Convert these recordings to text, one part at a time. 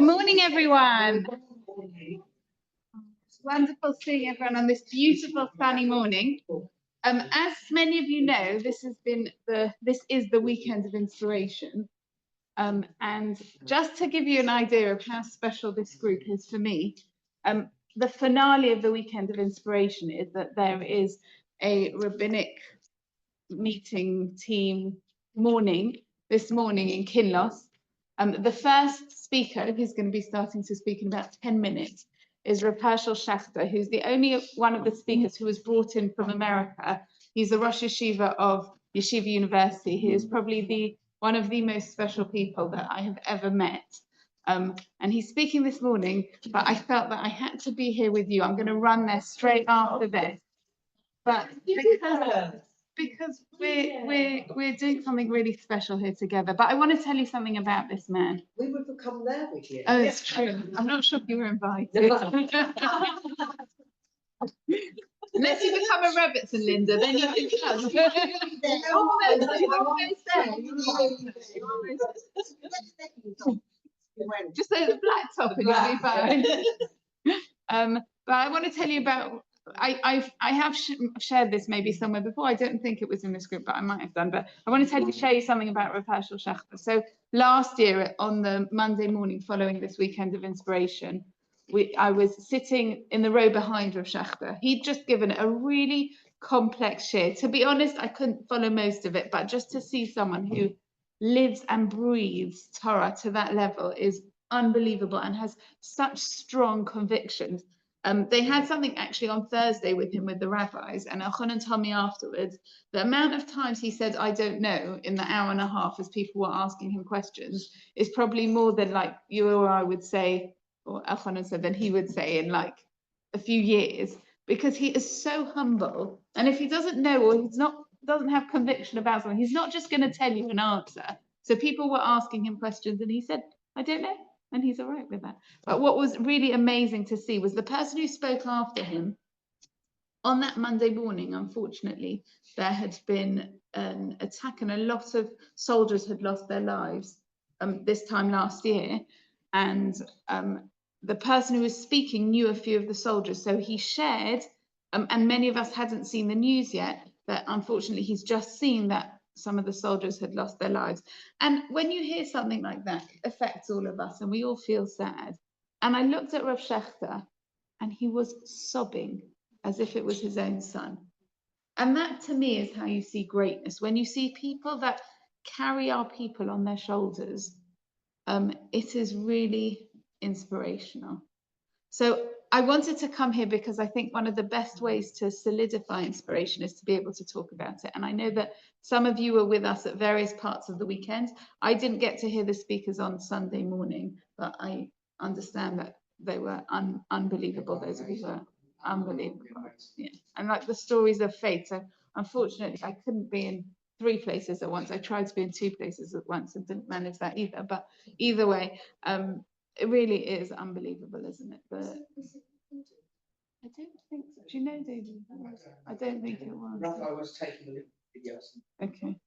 morning, everyone. It's wonderful seeing everyone on this beautiful sunny morning. As many of you know, this is the weekend of inspiration. And just to give you an idea of how special this group is for me, the finale of the weekend of inspiration is that there is a rabbinic meeting team this morning in Kinloss. The first speaker, who's going to be starting to speak in about 10 minutes, is Rebbetzen Jacqueline, who's the only one of the speakers who was brought in from America. He's the Rosh Yeshiva of Yeshiva University. He is probably one of the most special people that I have ever met. And he's speaking this morning, but I felt that I had to be here with you. I'm going to run there straight after this. But because we're doing something really special here together. But I want to tell you something about this man. We would have come there with you. Oh, it's true. I'm not sure if you were invited. Unless you become a Rebbetzen, Linda, then you can come. Just say the black top and you'll be fine. But I want to tell you about. I have shared this maybe somewhere before. I don't think it was in this group, but I might have done. But I want to show you something about Rebbetzen Jacqueline. So last year on the Monday morning following this weekend of inspiration, I was sitting in the row behind Rav Jacqueline. He'd just given a really complex share. To be honest, I couldn't follow most of it, but just to see someone who lives and breathes Torah to that level is unbelievable and has such strong convictions. They had something actually on Thursday with him with the rabbis, and Elchanan told me afterwards the amount of times he said "I don't know" in the hour and a half as people were asking him questions is probably more than like you or I would say, or Elchanan said than he would say in like a few years, because he is so humble. And if he doesn't know or doesn't have conviction about something, he's not just going to tell you an answer. So people were asking him questions, and he said, "I don't know." And he's all right with that. But what was really amazing to see was the person who spoke after him on that Monday morning. Unfortunately, there had been an attack and a lot of soldiers had lost their lives this time last year. And the person who was speaking knew a few of the soldiers. So he shared, and many of us hadn't seen the news yet, that unfortunately he's just seen that some of the soldiers had lost their lives. And when you hear something like that, it affects all of us and we all feel sad. And I looked at Rav Jacqueline and he was sobbing as if it was his own son. And that to me is how you see greatness. When you see people that carry our people on their shoulders, it is really inspirational. So I wanted to come here because I think one of the best ways to solidify inspiration is to be able to talk about it. And I know that some of you were with us at various parts of the weekend. I didn't get to hear the speakers on Sunday morning, but I understand that they were unbelievable. Those of you were unbelievable. Yeah. And like the stories of faith. So unfortunately, I couldn't be in 3 places at once. I tried to be in 2 places at once and didn't manage that either. But either way, it really is unbelievable, isn't it? But I don't think so. Do you know, David? I don't think it was. I was taking the videos. Okay.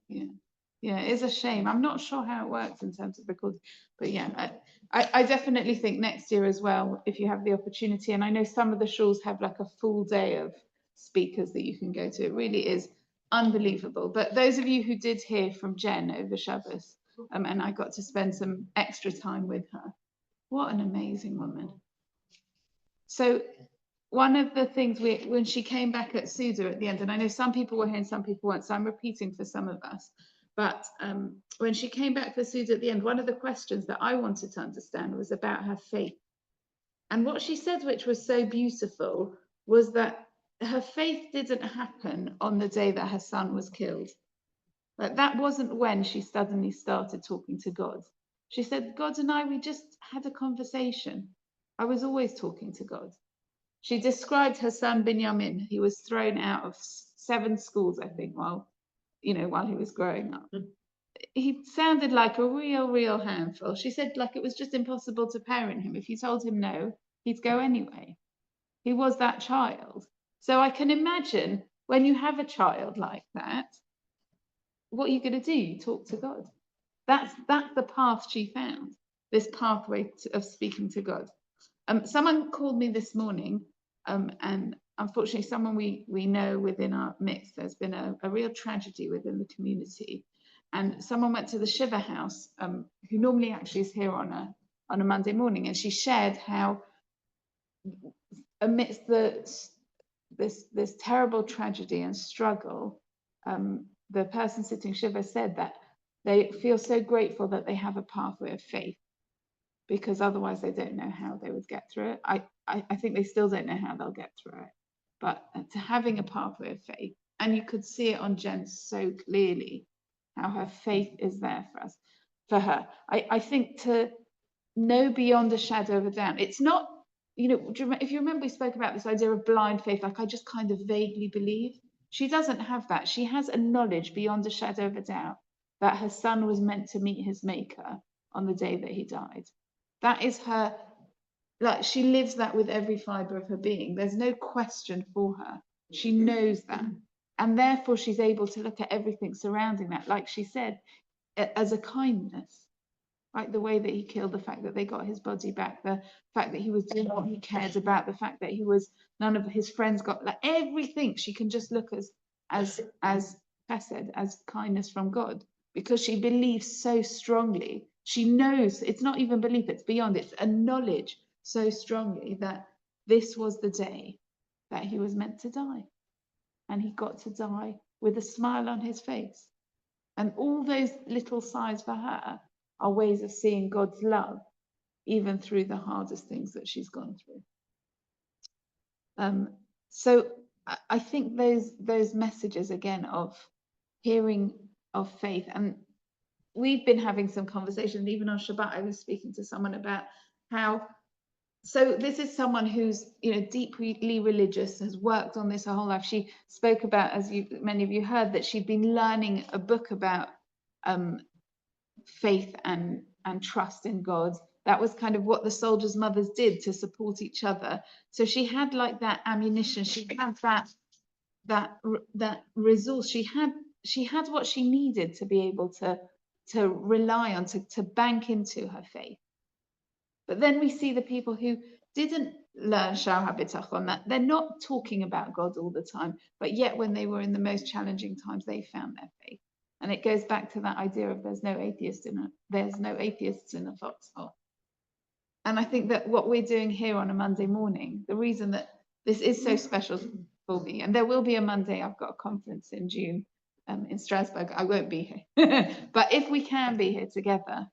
Yeah, it is a shame. I'm not sure how it works in terms of recording, but yeah, I definitely think next year as well, if you have the opportunity, and I know some of the shuls have like a full day of speakers that you can go to. It really is unbelievable. But those of you who did hear from Jen over Shabbos, and I got to spend some extra time with her. What an amazing woman. So one of the things when she came back at Suda at the end, and I know some people were here and some people weren't, so I'm repeating for some of us, but when she came back for Suda at the end, one of the questions that I wanted to understand was about her faith. And what she said, which was so beautiful, was that her faith didn't happen on the day that her son was killed. Like that wasn't when she suddenly started talking to God. She said, God and I, we just had a conversation. I was always talking to God. She described her son Binyamin. He was thrown out of 7 schools, I think, while he was growing up. He sounded like a real handful. She said like it was just impossible to parent him. If you told him no, he'd go anyway. He was that child. So I can imagine when you have a child like that, what are you going to do? You talk to God. That's the path she found. this pathway of speaking to God. Someone called me this morning, and unfortunately someone we know within our midst. There's been a real tragedy within the community, and someone went to the Shiva house, who normally actually is here on a Monday morning, and she shared how amidst this terrible tragedy and struggle, the person sitting Shiva said that they feel so grateful that they have a pathway of faith, because otherwise they don't know how they would get through it. I think they still don't know how they'll get through it, but to having a pathway of faith, and you could see it on Jen so clearly how her faith is there for her. I think to know beyond a shadow of a doubt, it's not, if you remember, we spoke about this idea of blind faith, like I just kind of vaguely believe. She doesn't have that. She has a knowledge beyond a shadow of a doubt that her son was meant to meet his maker on the day that he died. That is her, like she lives that with every fiber of her being. There's no question for her. She knows that. And therefore she's able to look at everything surrounding that, like she said, as a kindness. Right, the way that he killed, the fact that they got his body back, the fact that he was doing what he cared about, the fact that none of his friends got, like everything, she can just look as chesed, as kindness from God, because she believes so strongly. She knows, it's not even belief, it's beyond, it's a knowledge so strongly that this was the day that he was meant to die, and he got to die with a smile on his face. And all those little signs for her are ways of seeing God's love, even through the hardest things that she's gone through. So I think those messages again of hearing of faith, and we've been having some conversations, even on Shabbat, I was speaking to someone about how, so this is someone who's deeply religious, has worked on this her whole life. She spoke about, as many of you heard, that she'd been learning a book about faith and trust in God. That was kind of what the soldiers' mothers did to support each other. So she had like that ammunition. She had that resource. She had what she needed to be able to rely on, to bank into her faith. But then we see the people who didn't learn Shal HaBitachon, that they're not talking about God all the time, but yet when they were in the most challenging times, they found their faith. And it goes back to that idea of there's no atheists in a foxhole. And I think that what we're doing here on a Monday morning, the reason that this is so special for me, and there will be a Monday, I've got a conference in June in Strasbourg. I won't be here, but if we can be here together,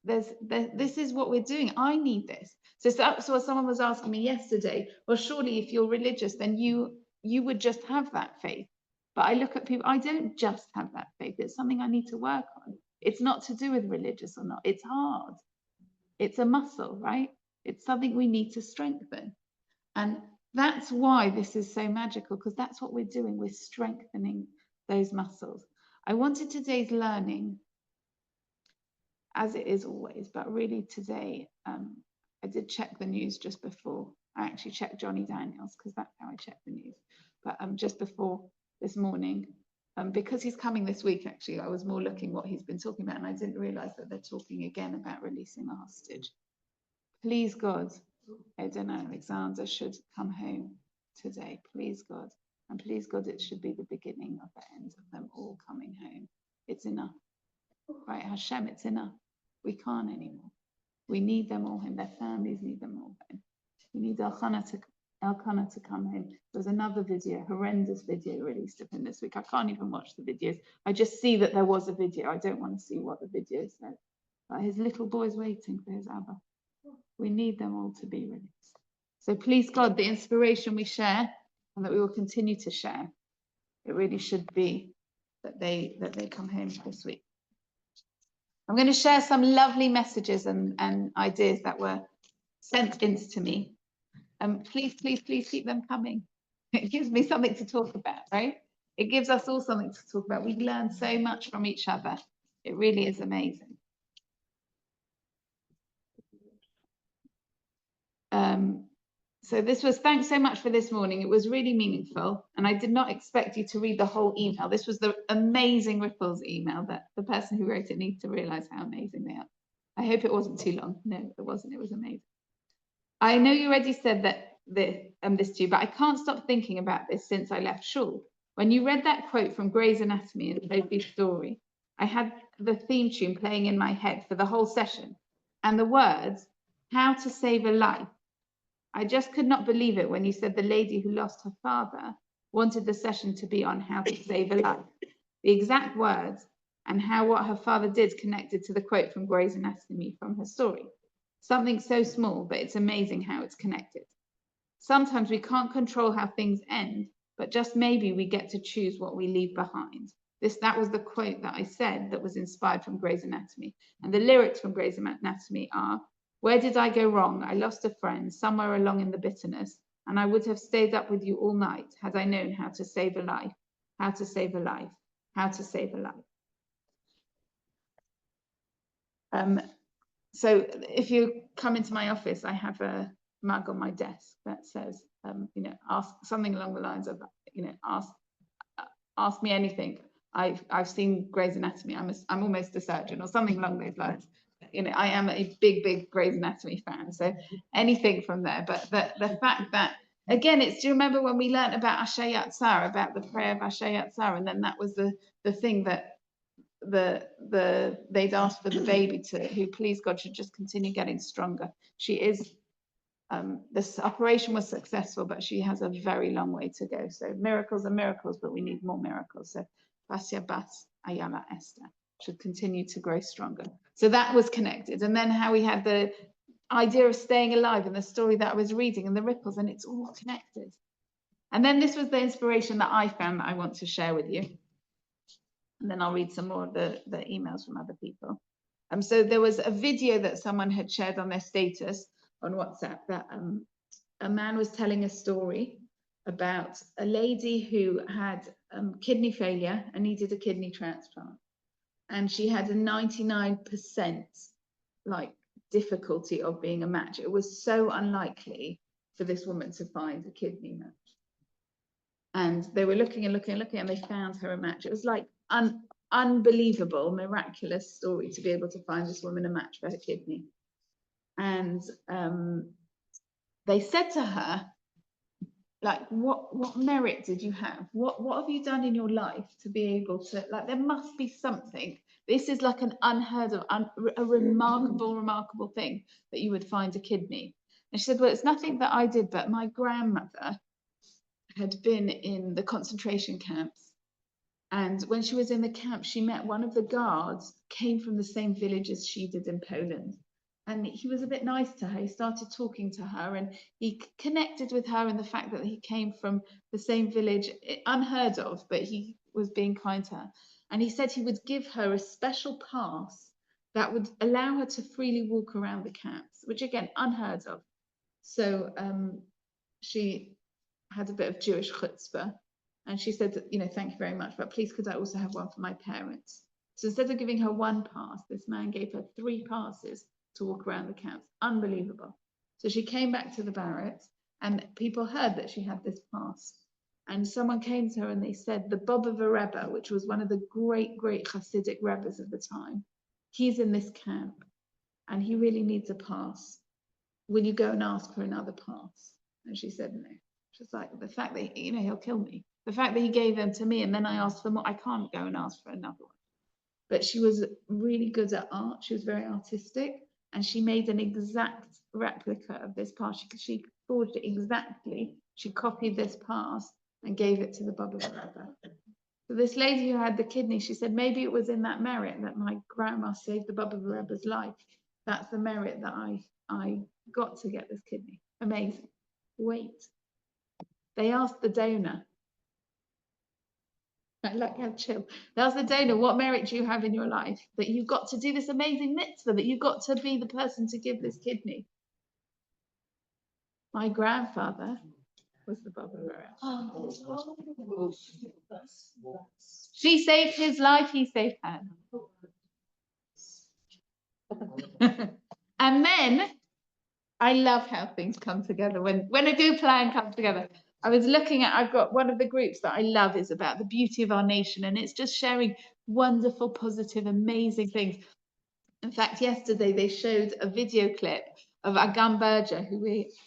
this is what we're doing. I need this. So someone was asking me yesterday, well, surely if you're religious, then you would just have that faith. But I look at people, I don't just have that faith. It's something I need to work on. It's not to do with religious or not. It's hard. It's a muscle, right? It's something we need to strengthen. And that's why this is so magical, because that's what we're doing. We're strengthening those muscles. I wanted today's learning, as it is always, but really today, I did check the news just before. I actually checked Johnny Daniels, because that's how I check the news. But just before this morning, because he's coming this week, actually, I was more looking what he's been talking about, and I didn't realize that they're talking again about releasing a hostage. Please God, Eden and Alexander should come home today. Please God. And please God, it should be the beginning of the end of them all coming home. It's enough. Right, Hashem, it's enough. We can't anymore. We need them all home. Their families need them all home. We need Elkanah to come home. There's another video, horrendous video released of him this week. I can't even watch the videos. I just see that there was a video. I don't want to see what the video said. But his little boy's waiting for his Abba. We need them all to be released. So please God, the inspiration we share and that we will continue to share, it really should be that they come home this week. I'm going to share some lovely messages and ideas that were sent in to me. Please keep them coming. It gives me something to talk about, right? It gives us all something to talk about. We learn so much from each other. It really is amazing. So this was, thanks so much for this morning. It was really meaningful, and I did not expect you to read the whole email. This was the amazing ripples email that the person who wrote it needs to realize how amazing they are. I hope it wasn't too long. No, it wasn't. It was amazing. I know you already said that this to you, but I can't stop thinking about this since I left Shul. When you read that quote from Grey's Anatomy and Sophie's story, I had the theme tune playing in my head for the whole session, and the words, "How to save a life." I just could not believe it when you said the lady who lost her father wanted the session to be on how to save a life. The exact words and how what her father did connected to the quote from Grey's Anatomy from her story. Something so small, but it's amazing how it's connected. Sometimes we can't control how things end, but just maybe we get to choose what we leave behind. That was the quote that I said that was inspired from Grey's Anatomy. And the lyrics from Grey's Anatomy are, "Where did I go wrong? I lost a friend somewhere along in the bitterness, and I would have stayed up with you all night had I known how to save a life, how to save a life, how to save a life." So if you come into my office, I have a mug on my desk that says, ask something along the lines of, ask me anything. I've seen Grey's Anatomy. I'm almost a surgeon, or something along those lines. I am a big Grey's Anatomy fan. So anything from there. But the fact that, again, do you remember when we learned about Ashayat Sarah, about the prayer of Ashayat Sarah, and then that was the thing that they'd asked for the baby who, please God, should just continue getting stronger. She is, this operation was successful, but she has a very long way to go. So miracles are miracles, but we need more miracles. So Basia Bas Ayala Esther should continue to grow stronger. So that was connected. And then how we had the idea of staying alive and the story that I was reading and the ripples, and it's all connected. And then this was the inspiration that I found that I want to share with you. And then I'll read some more of the emails from other people. So there was a video that someone had shared on their status on WhatsApp that a man was telling a story about a lady who had kidney failure and needed a kidney transplant. And she had a 99% difficulty of being a match. It was so unlikely for this woman to find a kidney match. And they were looking and looking and looking, and they found her a match. It was like unbelievable, miraculous story to be able to find this woman a match for her kidney. And they said to her, what merit did you have? What have you done in your life to be able to, there must be something. This is like an unheard of, a remarkable thing that you would find a kidney. And she said, well, it's nothing that I did, but my grandmother had been in the concentration camps. And when she was in the camp, she met one of the guards, came from the same village as she did in Poland. And he was a bit nice to her. He started talking to her and he connected with her, and the fact that he came from the same village, unheard of, but he was being kind to her. And he said he would give her a special pass that would allow her to freely walk around the camps, which again, unheard of. So she had a bit of Jewish chutzpah. And she said, thank you very much, but please could I also have one for my parents? So instead of giving her one pass, this man gave her 3 passes to walk around the camps. Unbelievable. So she came back to the barracks and people heard that she had this pass. And someone came to her and they said, the Bob of a Rebbe, which was one of the great Hasidic Rebbes of the time, he's in this camp and he really needs a pass. Will you go and ask for another pass? And she said, no. She's like, the fact that, he'll kill me. The fact that he gave them to me and then I asked for more, I can't go and ask for another one. But she was really good at art. She was very artistic, and she made an exact replica of this pass. She forged it exactly. She copied this pass and gave it to the Baba Rebbe. So this lady who had the kidney, she said, maybe it was in that merit that my grandma saved the Baba Rebbe's life. That's the merit that I got to get this kidney. Amazing. Wait. They asked the donor. I like how chill. They asked the donor, what merit do you have in your life that you've got to do this amazing mitzvah, that you've got to be the person to give this kidney? My grandfather was the Baba Rebbe. She saved his life, he saved her. And then I love how things come together when a good plan comes together. I was looking at, I've got one of the groups that I love is about the beauty of our nation, and it's just sharing wonderful, positive, amazing things. In fact, yesterday they showed a video clip of Agam Berger, who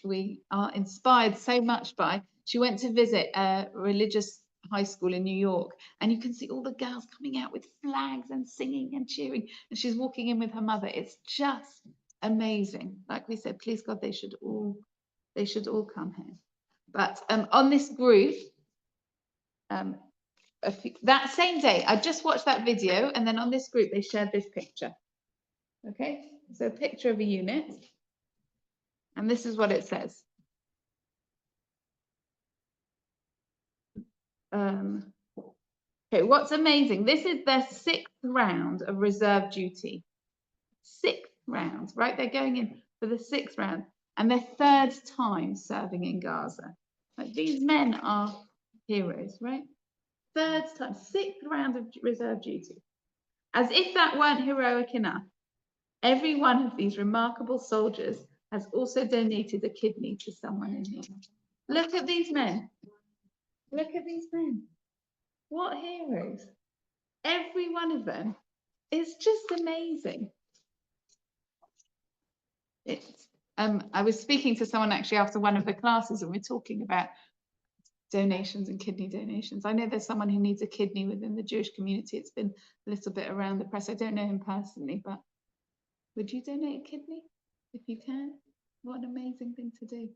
we are inspired so much by. She went to visit a religious high school in New York, and you can see all the girls coming out with flags and singing and cheering, and she's walking in with her mother. It's just amazing. Like we said, please God, they should all come here. But on this group, that same day, I just watched that video, and then on this group they shared this picture. Okay, so a picture of a unit, and this is what it says. Okay, what's amazing, this is their 6th round of reserve duty. 6th round, right? They're going in for the 6th round, and their 3rd time serving in Gaza. Like, these men are heroes, right? 3rd time, 6th round of reserve duty. As if that weren't heroic enough, every one of these remarkable soldiers has also donated a kidney to someone in here. Look at these men. Look at these men. What heroes. Every one of them is just amazing. I was speaking to someone actually after one of the classes, and we're talking about donations and kidney donations. I know there's someone who needs a kidney within the Jewish community. It's been a little bit around the press. I don't know him personally, but would you donate a kidney if you can? What an amazing thing to do.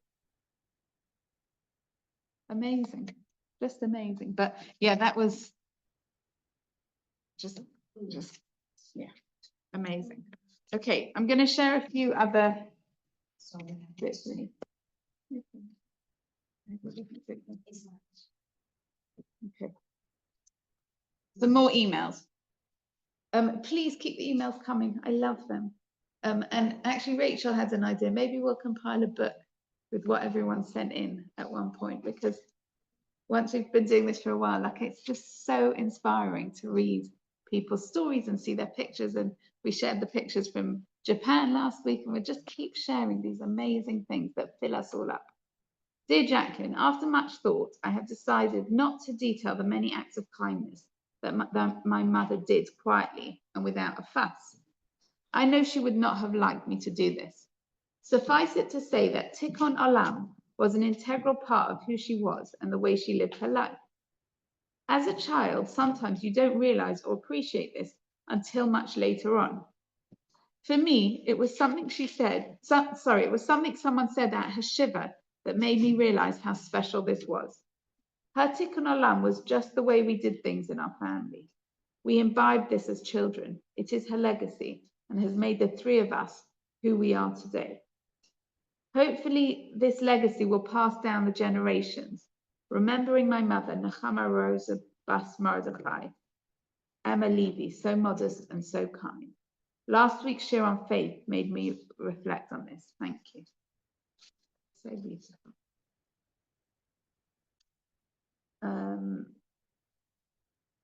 Amazing, just amazing. But yeah, that was just yeah, amazing. Okay, I'm going to share a few other bits. Okay. Some more emails. Please keep the emails coming. I love them. And actually, Rachel has an idea. Maybe we'll compile a book with what everyone sent in at one point, because once we've been doing this for a while, like, it's just so inspiring to read people's stories and see their pictures. And we shared the pictures from Japan last week, and we'll just keep sharing these amazing things that fill us all up. Dear Jacqueline, after much thought, I have decided not to detail the many acts of kindness that my mother did quietly and without a fuss. I know she would not have liked me to do this. Suffice it to say that Tikkun Olam was an integral part of who she was and the way she lived her life. As a child, sometimes you don't realize or appreciate this until much later on. For me, it was something she said, it was something someone said at her shiva that made me realize how special this was. Her Tikkun Olam was just the way we did things in our family. We imbibed this as children. It is her legacy and has made the 3 of us who we are today. Hopefully, this legacy will pass down the generations, remembering my mother, Nechama Rosa Bas Mordechai, Emma Levy, so modest and so kind. Last week's share on faith made me reflect on this. Thank you. So beautiful.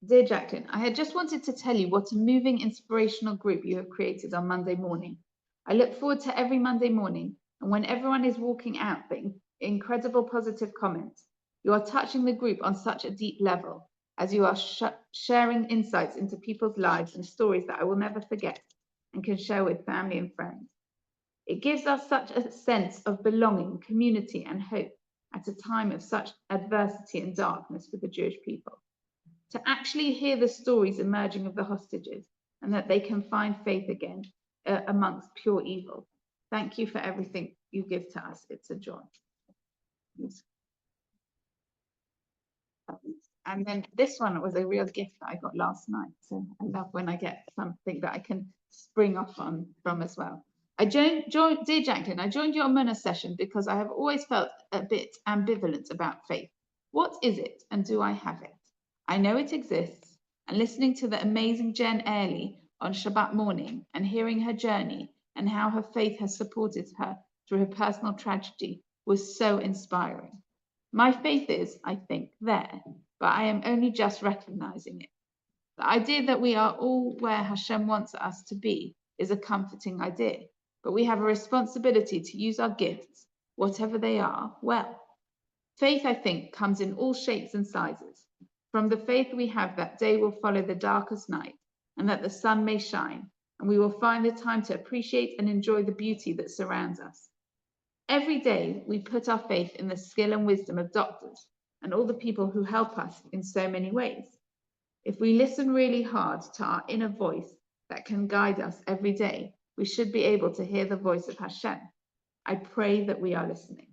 Dear Jacqueline, I had just wanted to tell you what a moving, inspirational group you have created on Monday morning. I look forward to every Monday morning, and when everyone is walking out, the incredible positive comments. You are touching the group on such a deep level, as you are sharing insights into people's lives and stories that I will never forget and can share with family and friends. It gives us such a sense of belonging, community, and hope at a time of such adversity and darkness for the Jewish people. To actually hear the stories emerging of the hostages and that they can find faith again amongst pure evil. Thank you for everything you give to us. It's a joy. And then this one was a real gift that I got last night. So I love when I get something that I can spring off from as well. Dear Jacqueline, I joined your Emunah session because I have always felt a bit ambivalent about faith. What is it, and do I have it? I know it exists, and listening to the amazing Jen Airley on Shabbat morning and hearing her journey and how her faith has supported her through her personal tragedy was so inspiring. My faith is, I think, there, but I am only just recognizing it. The idea that we are all where Hashem wants us to be is a comforting idea, but we have a responsibility to use our gifts, whatever they are, well. Faith, I think, comes in all shapes and sizes. From the faith we have that day will follow the darkest night, and that the sun may shine, and we will find the time to appreciate and enjoy the beauty that surrounds us. Every day, we put our faith in the skill and wisdom of doctors and all the people who help us in so many ways. If we listen really hard to our inner voice that can guide us every day, we should be able to hear the voice of Hashem. I pray that we are listening.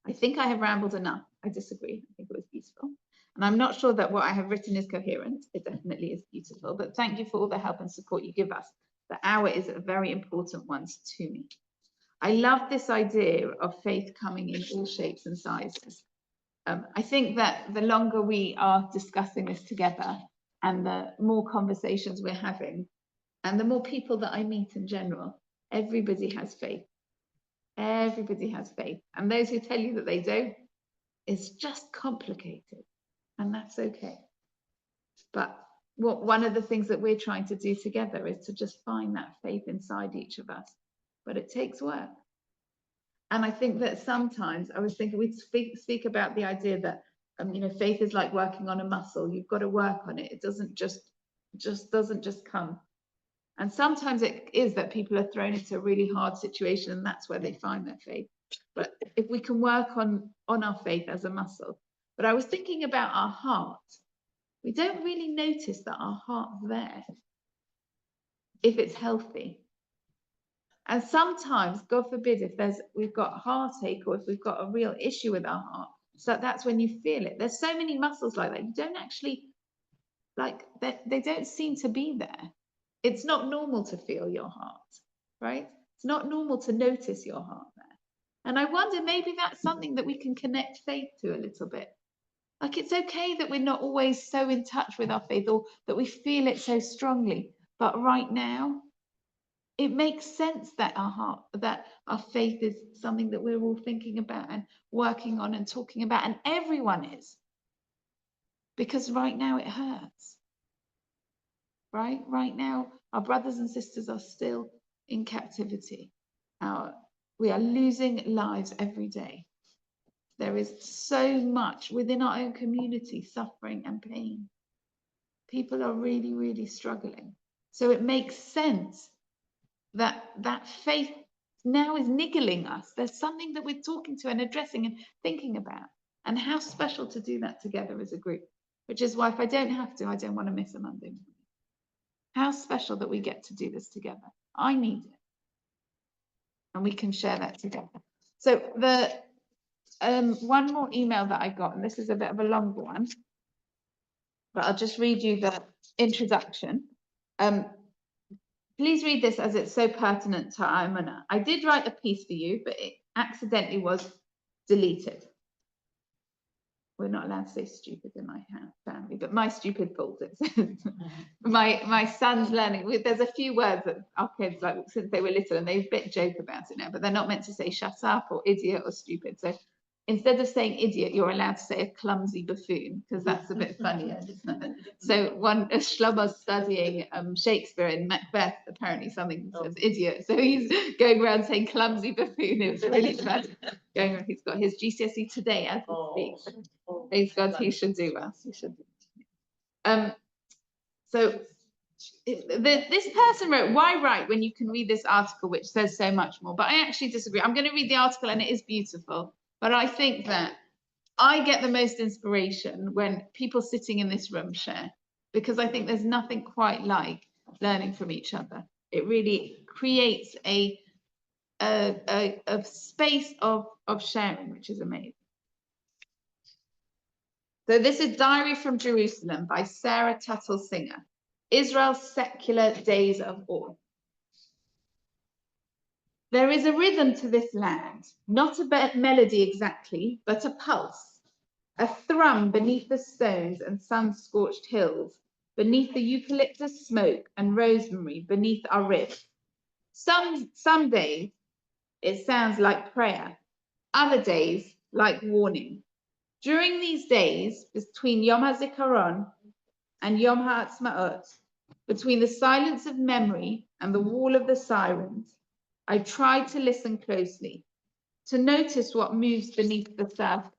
I think I have rambled enough. I disagree. I think it was beautiful. And I'm not sure that what I have written is coherent. It definitely is beautiful, but thank you for all the help and support you give us. The hour is a very important one to me. I love this idea of faith coming in all shapes and sizes. I think that the longer we are discussing this together and the more conversations we're having and the more people that I meet in general, everybody has faith. Everybody has faith. And those who tell you that they don't, it's just complicated. And that's okay. But one of the things that we're trying to do together is to just find that faith inside each of us. But it takes work. And I think that sometimes I was thinking we speak about the idea that faith is like working on a muscle. You've got to work on it. It doesn't just come. And sometimes it is that people are thrown into a really hard situation and that's where they find their faith. But if we can work on our faith as a muscle. But I was thinking about our heart. We don't really notice that our heart's there if it's healthy. And sometimes, God forbid, if we've got heartache or if we've got a real issue with our heart, so that's when you feel it. There's so many muscles like that. You don't actually, they don't seem to be there. It's not normal to feel your heart, right? It's not normal to notice your heart there. And I wonder, maybe that's something that we can connect faith to a little bit. Like, it's okay that we're not always so in touch with our faith or that we feel it so strongly. But right now, it makes sense that our faith is something that we're all thinking about and working on and talking about, and everyone is. Because right now it hurts. Right now, our brothers and sisters are still in captivity. We are losing lives every day. There is so much within our own community, suffering and pain. People are really, really struggling. So it makes sense that faith now is niggling us. There's something that we're talking to and addressing and thinking about. And how special to do that together as a group. Which is why if I don't have to, I don't want to miss a Monday morning. How special that we get to do this together. I need it. And we can share that together. So the one more email that I got, and this is a bit of a longer one, but I'll just read you the introduction. Please read this as it's so pertinent to Emunah. I did write a piece for you, but it accidentally was deleted. We're not allowed to say stupid in my family, but my stupid fault. my son's learning. There's a few words that our kids, like since they were little, and they a bit joke about it now, but they're not meant to say shut up or idiot or stupid. So instead of saying idiot, you're allowed to say a clumsy buffoon, because that's a bit funnier. So Shlomo's studying Shakespeare in Macbeth, apparently something says idiot. So he's going around saying clumsy buffoon. It was really fun. Going around, he's got his GCSE today as he speaks. Thanks God, he should do well. He should do. So this person wrote, why write when you can read this article which says so much more? But I actually disagree. I'm going to read the article and it is beautiful. But I think that I get the most inspiration when people sitting in this room share, because I think there's nothing quite like learning from each other. It really creates a space of sharing, which is amazing. So this is Diary from Jerusalem by Sarah Tuttle Singer, Israel's Secular Days of Awe. There is a rhythm to this land, not a melody exactly, but a pulse, a thrum beneath the stones and sun-scorched hills, beneath the eucalyptus smoke and rosemary beneath our rib. Some days it sounds like prayer, other days like warning. During these days, between Yom HaZikaron and Yom HaAtzmaut, between the silence of memory and the wall of the sirens, I tried to listen closely, to notice what moves beneath the surface,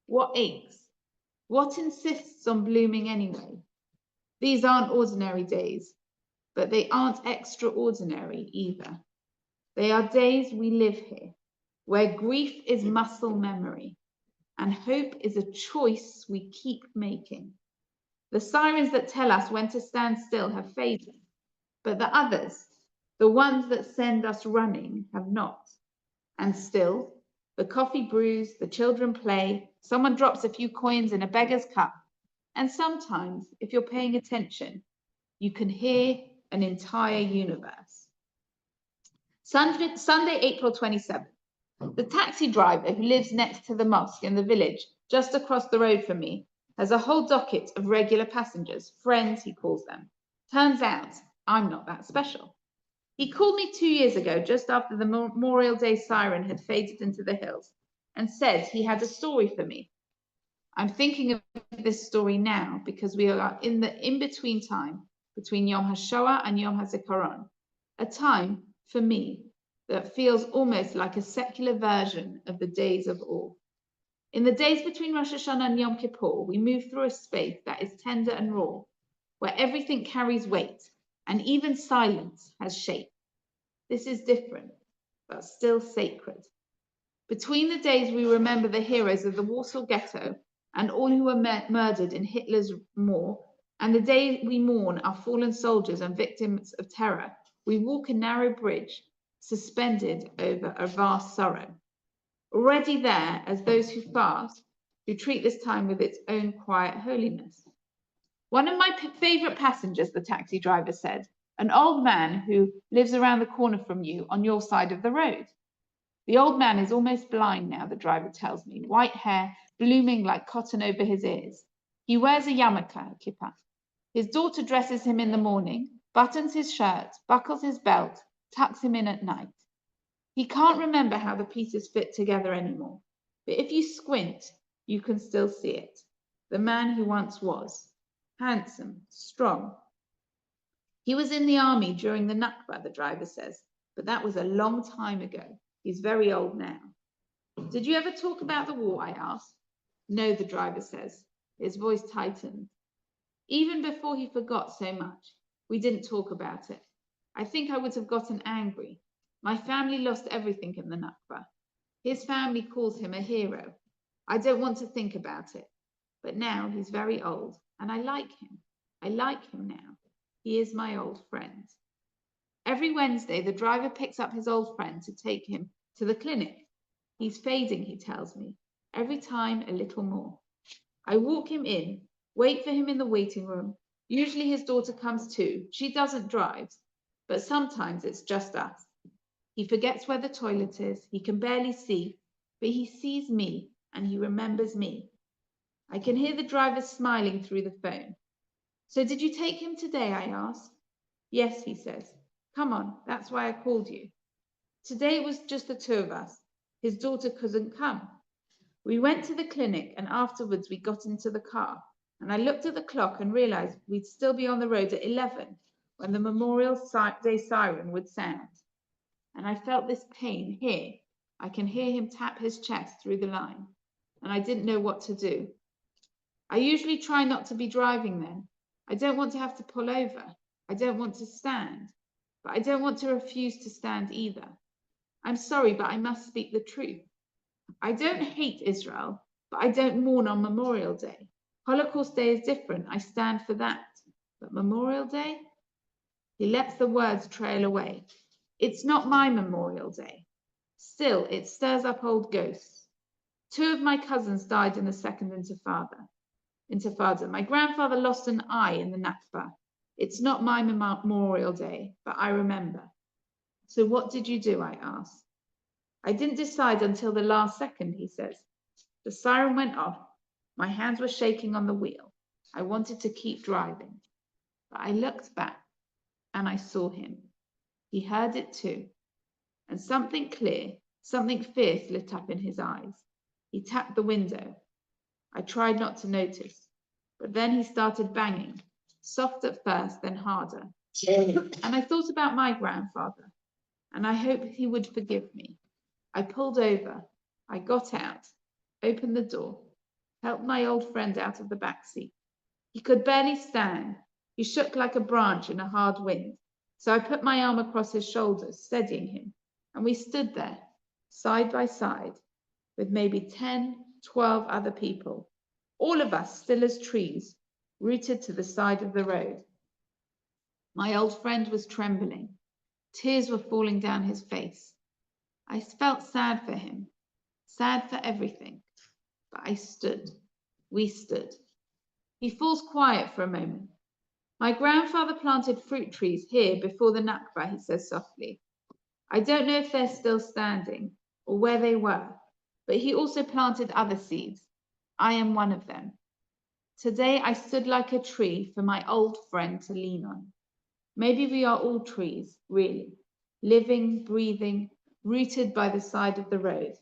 what aches, what insists on blooming anyway. These aren't ordinary days. but they aren't extraordinary either. They are days we live here, where grief is muscle memory and hope is a choice we keep making. The sirens that tell us when to stand still have faded, but the others, the ones that send us running, have not. And still, the coffee brews, the children play, someone drops a few coins in a beggar's cup, and sometimes, if you're paying attention, you can hear an entire universe. Sunday, April 27th. The taxi driver who lives next to the mosque in the village, just across the road from me, has a whole docket of regular passengers, friends he calls them. Turns out, I'm not that special. He called me 2 years ago, just after the Memorial Day siren had faded into the hills, and said he had a story for me. I'm thinking of this story now because we are in the in-between time between Yom HaShoah and Yom HaZikaron, a time, for me, that feels almost like a secular version of the days of awe. In the days between Rosh Hashanah and Yom Kippur, we move through a space that is tender and raw, where everything carries weight, and even silence has shape. This is different, but still sacred. Between the days we remember the heroes of the Warsaw Ghetto and all who were murdered in Hitler's Maw, and the day we mourn our fallen soldiers and victims of terror, we walk a narrow bridge suspended over a vast sorrow. Already there as those who fast, who treat this time with its own quiet holiness. One of my favorite passengers, the taxi driver said, an old man who lives around the corner from you on your side of the road. The old man is almost blind now, the driver tells me, white hair blooming like cotton over his ears. He wears a yarmulke, a kippah. His daughter dresses him in the morning, buttons his shirt, buckles his belt, tucks him in at night. He can't remember how the pieces fit together anymore, but if you squint, you can still see it. The man he once was, handsome, strong. He was in the army during the Nakba, the driver says, but that was a long time ago. He's very old now. Did you ever talk about the war, I asked. No, the driver says. His voice tightened. Even before he forgot so much, we didn't talk about it. I think I would have gotten angry. My family lost everything in the Nakba. His family calls him a hero. I don't want to think about it. But now he's very old, and I like him. I like him now. He is my old friend. Every Wednesday, the driver picks up his old friend to take him to the clinic. He's fading, he tells me. Every time, a little more. I walk him in, wait for him in the waiting room. Usually his daughter comes too. She doesn't drive, but sometimes it's just us. He forgets where the toilet is. He can barely see, but he sees me and he remembers me. I can hear the driver smiling through the phone. So did you take him today, I ask. Yes, he says. Come on, that's why I called you. Today it was just the two of us. His daughter couldn't come. We went to the clinic and afterwards we got into the car and I looked at the clock and realized we'd still be on the road at 11 when the Memorial Day siren would sound. And I felt this pain here. I can hear him tap his chest through the line and I didn't know what to do. I usually try not to be driving then. I don't want to have to pull over. I don't want to stand, but I don't want to refuse to stand either. I'm sorry, but I must speak the truth. I don't hate Israel, but I don't mourn on Memorial Day. Holocaust Day is different. I stand for that. But Memorial Day? He lets the words trail away. It's not my Memorial Day. Still, it stirs up old ghosts. 2 of my cousins died in the Second Intifada. My grandfather lost an eye in the Nakba. It's not my Memorial Day, but I remember. So what did you do, I asked. I didn't decide until the last second, he says. The siren went off. My hands were shaking on the wheel. I wanted to keep driving. But I looked back and I saw him. He heard it too. And something clear, something fierce lit up in his eyes. He tapped the window. I tried not to notice. But then he started banging, soft at first, then harder. And I thought about my grandfather. And I hoped he would forgive me. I pulled over. I got out, opened the door, helped my old friend out of the back seat. He could barely stand. He shook like a branch in a hard wind. So I put my arm across his shoulders, steadying him, and we stood there, side by side, with maybe 10, 12 other people, all of us still as trees, rooted to the side of the road. My old friend was trembling. Tears were falling down his face. I felt sad for him, sad for everything, but I stood. We stood. He falls quiet for a moment. My grandfather planted fruit trees here before the Nakba, he says softly. I don't know if they're still standing or where they were, but he also planted other seeds. I am one of them. Today I stood like a tree for my old friend to lean on. Maybe we are all trees, really, living, breathing, rooted by the side of the road.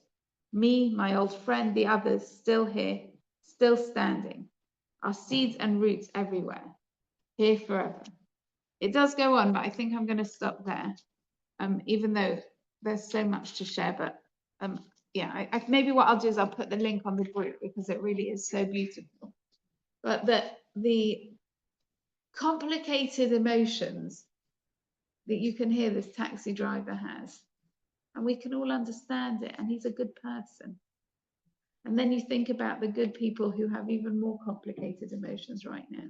Me, my old friend, the others, still here, still standing. Our seeds and roots everywhere, here forever. It does go on, but I think I'm going to stop there, even though there's so much to share. But yeah, maybe what I'll do is I'll put the link on the group because it really is so beautiful. But the complicated emotions that you can hear this taxi driver has, and we can all understand it, and he's a good person. And then you think about the good people who have even more complicated emotions right now.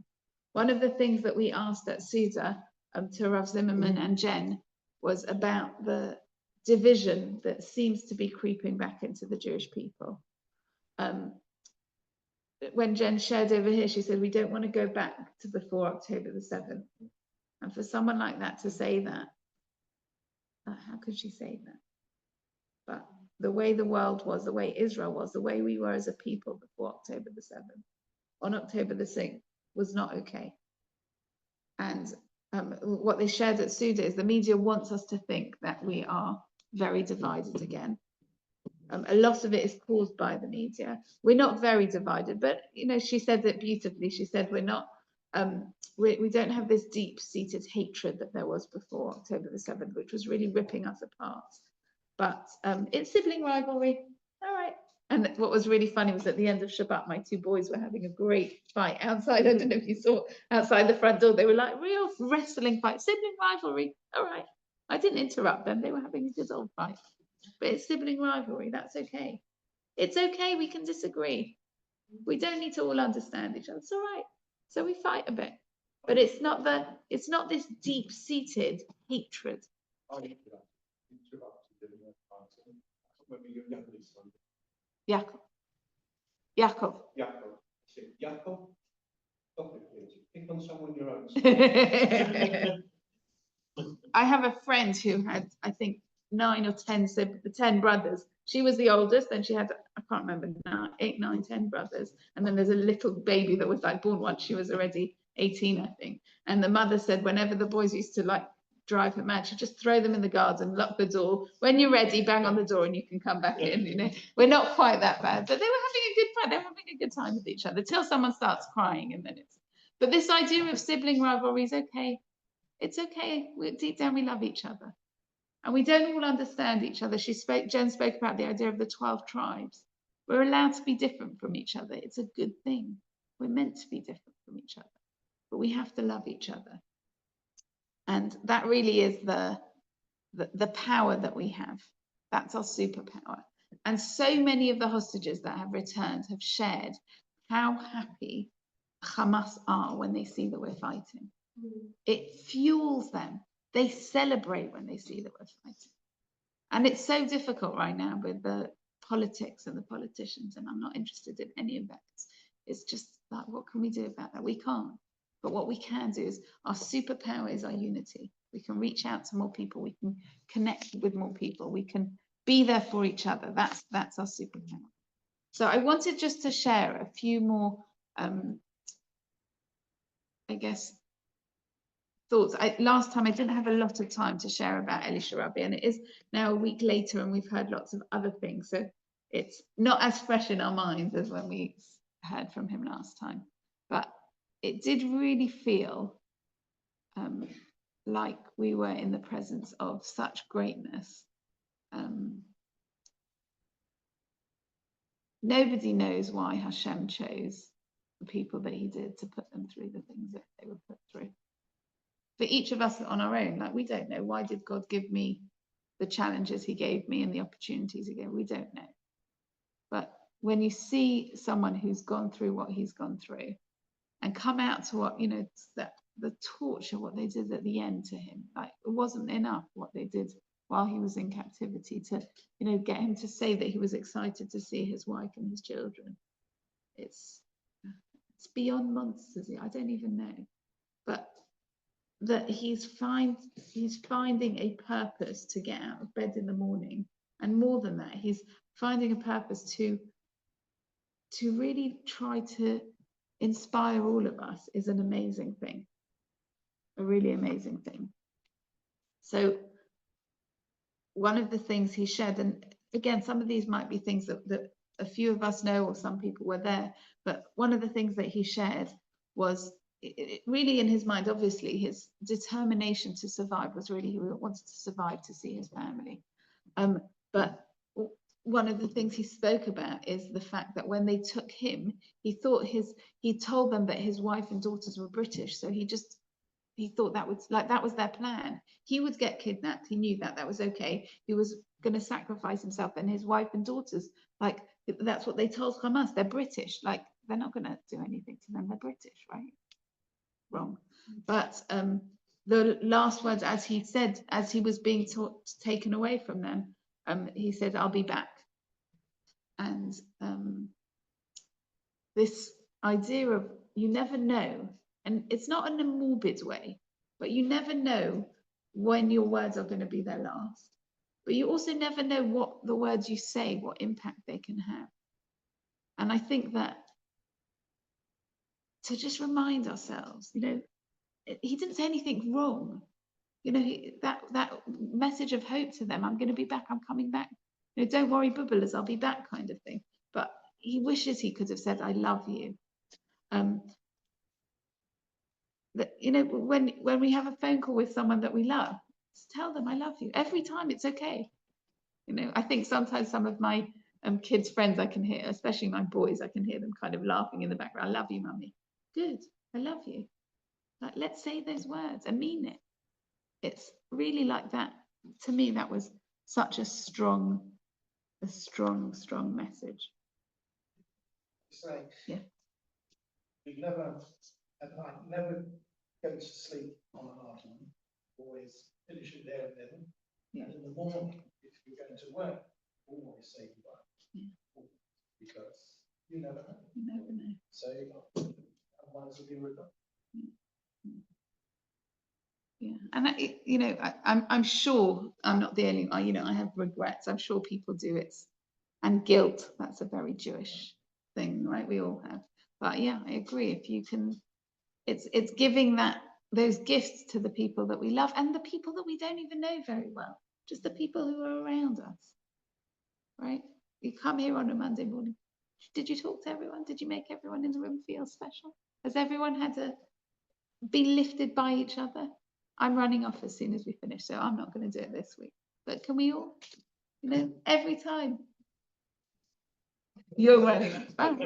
One of the things that we asked at Suda to Rav Zimmerman and Jen was about the division that seems to be creeping back into the Jewish people. When Jen shared over here, she said, we don't want to go back to before October the 7th. And for someone like that to say that, how could she say that? But the way the world was, the way Israel was, the way we were as a people before October the 7th, on October the 6th, was not okay. And what they shared at Suda is the media wants us to think that we are very divided again. A lot of it is caused by the media. We're not very divided, but you know, she said it beautifully. She said we're not, we don't have this deep-seated hatred that there was before October the 7th, which was really ripping us apart. But it's sibling rivalry. All right. And what was really funny was at the end of Shabbat, my two boys were having a great fight outside. I don't know if you saw outside the front door. They were like real wrestling fight, sibling rivalry. All right. I didn't interrupt them. They were having a good old fight. But it's sibling rivalry. That's okay. It's okay. We can disagree. We don't need to all understand each other. It's all right. So we fight a bit. But it's not this deep-seated hatred. Yaakov. Yaakov. Yaakov. Stop it, please. Pick on someone your own. I have a friend who had, I think, 9 or 10 brothers. She was the oldest, then she had, I can't remember now, 8, 9, 10 brothers. And then there's a little baby that was like born once she was already 18, I think. And the mother said whenever the boys used to like drive her mad, she'd just throw them in the garden, lock the door. When you're ready, bang on the door and you can come back in. You know, we're not quite that bad, but they were having a good fun. They were having a good time with each other till someone starts crying, and then it's. But this idea of sibling rivalry is okay. It's okay. Deep down, we love each other, and we don't all understand each other. Jen spoke about the idea of the 12 tribes. We're allowed to be different from each other. It's a good thing. We're meant to be different from each other, but we have to love each other. And that really is the power that we have. That's our superpower. And so many of the hostages that have returned have shared how happy Hamas are when they see that we're fighting. It fuels them. They celebrate when they see that we're fighting. And it's so difficult right now with the politics and the politicians, and I'm not interested in any of that. It's just like, what can we do about that? We can't. But what we can do is our superpower is our unity. We can reach out to more people. We can connect with more people. We can be there for each other. That's our superpower. So I wanted just to share a few more, I guess, thoughts. Last time I didn't have a lot of time to share about Eli Sharabi, and it is now a week later, and we've heard lots of other things. So it's not as fresh in our minds as when we heard from him last time. But it did really feel like we were in the presence of such greatness. Nobody knows why Hashem chose the people that he did to put them through the things that they were put through. for each of us on our own, like we don't know, why did God give me the challenges he gave me and the opportunities he gave? We don't know. But when you see someone who's gone through what he's gone through and come out to what, you know, that the torture, what they did at the end to him, like it wasn't enough what they did while he was in captivity to, you know, get him to say that he was excited to see his wife and his children. It's beyond monsters. I don't even know, but that he's finding a purpose to get out of bed in the morning, and more than that, he's finding a purpose to really try to inspire all of us is an amazing thing, a really amazing thing. So one of the things he shared, and again, some of these might be things that a few of us know, or some people were there, but one of the things that he shared was really in his mind, obviously, his determination to survive was really, he wanted to survive to see his family. But one of the things he spoke about is the fact that when they took him, he told them that his wife and daughters were British, so he thought that was their plan. He would get kidnapped. He knew that was okay. He was going to sacrifice himself, and his wife and daughters, like that's what they told Hamas. They're British. Like they're not going to do anything to them. They're British, right? Wrong. But the last words, as he said, as he was being taken away from them, he said, "I'll be back." And this idea of you never know. And it's not in a morbid way, but you never know when your words are going to be their last. But you also never know what the words you say, what impact they can have. And I think that to just remind ourselves, you know, he didn't say anything wrong. You know, that message of hope to them, I'm going to be back, I'm coming back. You know, don't worry, bubblers, I'll be back kind of thing. But he wishes he could have said, I love you. That, you know, when we have a phone call with someone that we love, just tell them I love you every time. It's okay. You know, I think sometimes some of my kids' friends I can hear, especially my boys, I can hear them kind of laughing in the background. I love you, mummy. Good. I love you. Like, let's say those words and mean it. It's really like that. To me, that was such a strong message. Say, yeah. You never, at night, never go to sleep on an argument. Always finish it there and then. Yeah. And in the morning, if you're going to work, always say goodbye. Yeah. Because you never know. You never know. So otherwise it'll be regret. Yeah, and you know, I'm sure I'm not the only. You know, I have regrets. I'm sure people do it, and guilt. That's a very Jewish thing, right? We all have. But yeah, I agree. If you can, it's giving those gifts to the people that we love and the people that we don't even know very well, just the people who are around us, right? You come here on a Monday morning. Did you talk to everyone? Did you make everyone in the room feel special? Has everyone had to be lifted by each other? I'm running off as soon as we finish, so I'm not going to do it this week. But can we all, you know, every time? You're running off.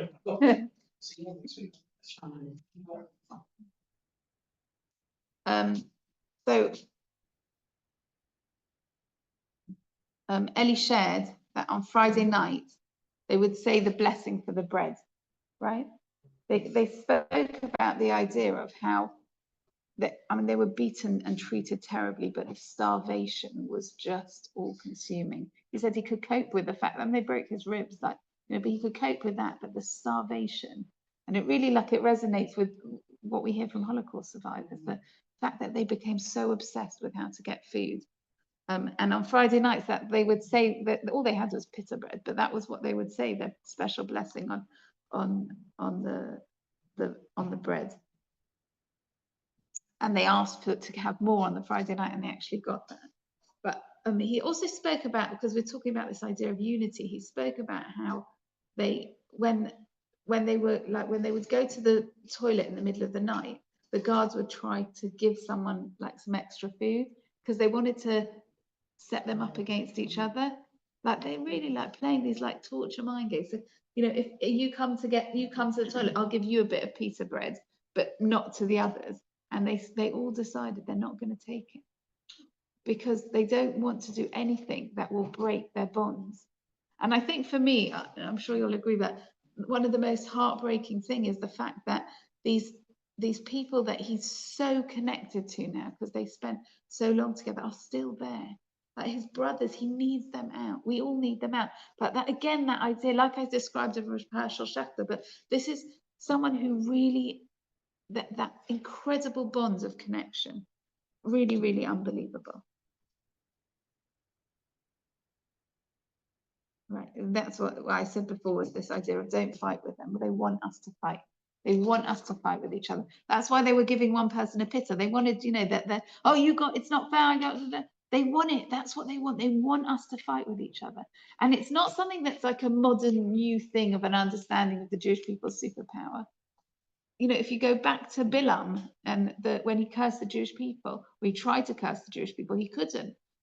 So Ellie shared that on Friday night they would say the blessing for the bread, right? They spoke about the idea of how they were beaten and treated terribly, but the starvation was just all-consuming. He said he could cope with the fact that they broke his ribs, like, you know, but he could cope with that. But the starvation, and it really, like, it resonates with what we hear from Holocaust survivors, the fact that they became so obsessed with how to get food. And on Friday nights, that they would say that all they had was pita bread, but that was what they would say, their special blessing on the bread. And they asked to have more on the Friday night, and they actually got that. But he also spoke about, because we're talking about this idea of unity, he spoke about how they, when they would go to the toilet in the middle of the night, the guards would try to give someone like some extra food because they wanted to set them up against each other. Like, they really like playing these like torture mind games. So, you know, if you come to the toilet, I'll give you a bit of pita bread, but not to the others. and they all decided they're not going to take it because they don't want to do anything that will break their bonds. And I think for me, I'm sure you'll agree that one of the most heartbreaking thing is the fact that these people that he's so connected to now, because they spent so long together, are still there. Like his brothers, he needs them out. We all need them out. But that again, that idea, like I described of Herschel Schachter, but this is someone who really, that incredible bonds of connection, really, really unbelievable. Right, and that's what I said before, was this idea of don't fight with them. They want us to fight. They want us to fight with each other. That's why they were giving one person a pitta. They wanted, you know, that oh, you got, it's not fair. I got, they want it. That's what they want. They want us to fight with each other. And it's not something that's like a modern new thing of an understanding of the Jewish people's superpower. You know, if you go back to Bilam and when he cursed the Jewish people, we tried to curse the Jewish people, he couldn't.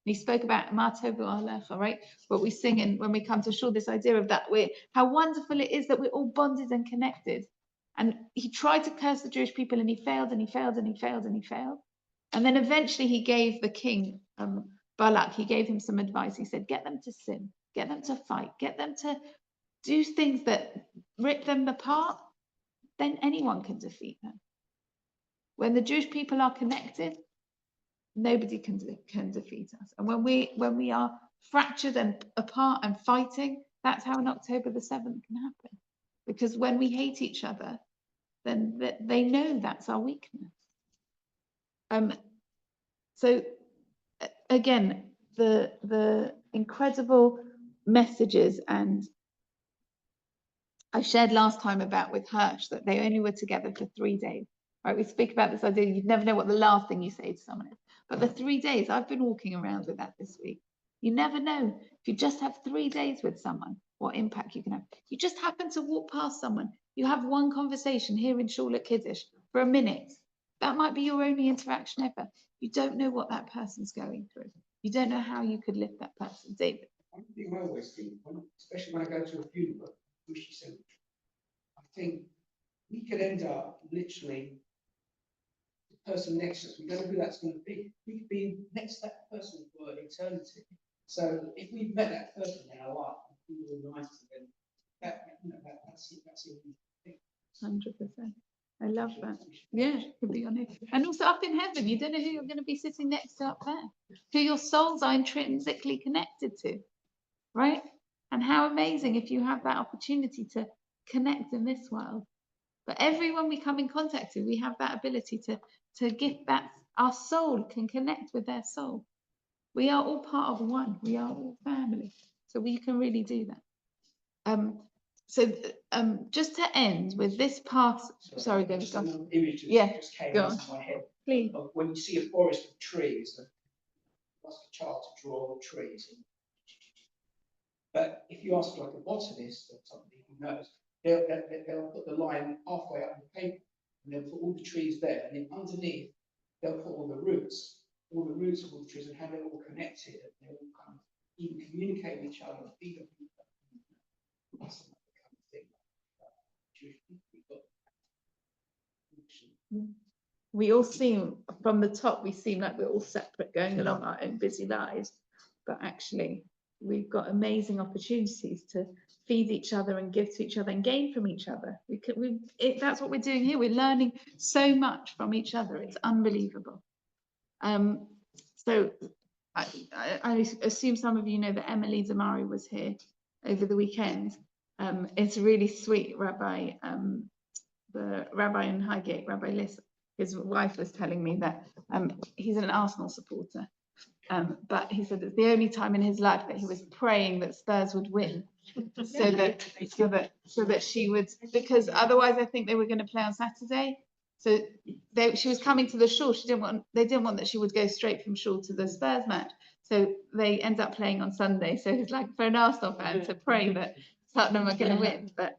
And he spoke about Matovu Alecha, right? What we sing in when we come to Shul, this idea of that, how wonderful it is that we're all bonded and connected. And he tried to curse the Jewish people, and he failed, and he failed, and he failed, and he failed. And then eventually he gave the king, Balak, he gave him some advice. He said, get them to sin, get them to fight, get them to do things that rip them apart. Then anyone can defeat them. When the Jewish people are connected, nobody can defeat us. And when we are fractured and apart and fighting, that's how on October the 7th can happen. Because when we hate each other, then they know that's our weakness. So again, the incredible messages, and I shared last time about with Hirsch that they only were together for 3 days. Right, we speak about this idea, you never know what the last thing you say to someone is. But the 3 days, I've been walking around with that this week. You never know. If you just have 3 days with someone, what impact you can have. You just happen to walk past someone. You have one conversation here in Shul at Kiddush for a minute. That might be your only interaction ever. You don't know what that person's going through. You don't know how you could lift that person. David. One thing I always think, especially when I go to a funeral, I think we could end up literally the person next to us. We don't know who that's going to be. We could be next to that person for eternity. So if we've met that person in our life, we were nice to them. That's a 100%. I love that. Yeah, could be on it. And also up in heaven, you don't know who you're going to be sitting next to up there, who your souls are intrinsically connected to, right? And how amazing if you have that opportunity to connect in this world. But everyone we come in contact with, we have that ability to give that, our soul can connect with their soul. We are all part of one. We are all family. So we can really do that. So just to end with this past, sorry, David, go on. Yeah, go on. My head. Please. When you see a forest of trees, ask a child to draw trees. But if you ask like a botanist or somebody who knows, they'll put the line halfway up the paper, and they'll put all the trees there, and then underneath they'll put all the roots of all the trees, and how they're all connected, and they all kind of even communicate with each other, feed on each other. That's another kind of thing. Jewish people, We all seem, from the top, we seem like we're all separate, going along our own busy lives, but actually we've got amazing opportunities to feed each other and give to each other and gain from each other. That's what we're doing here. We're learning so much from each other. It's unbelievable. So I assume some of you know that Emily Zamari was here over the weekend. It's a really sweet rabbi, the rabbi in Highgate, Rabbi Liss. His wife was telling me that he's an Arsenal supporter, but he said it's the only time in his life that he was praying that Spurs would win, so that she would, because otherwise I think they were going to play on Saturday. So she was coming to the Shul. They didn't want that she would go straight from Shul to the Spurs match. So they end up playing on Sunday. So it's like for an Arsenal fan to pray that Tottenham are going to win. But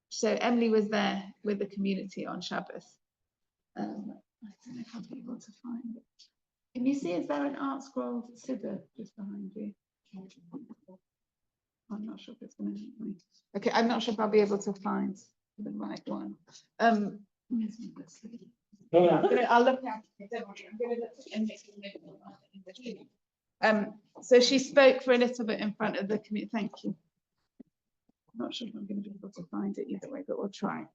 so Emily was there with the community on Shabbos. I don't know if I'll be able to find it. Can you see, is there an art scroll Siddur just behind you? I'm not sure if it's going to help me. Okay, I'm not sure if I'll be able to find the right one. I'll look at it. Don't worry. I'm going to look and make it. So she spoke for a little bit in front of the community. Thank you. I'm not sure if I'm going to be able to find it either way, but we'll try.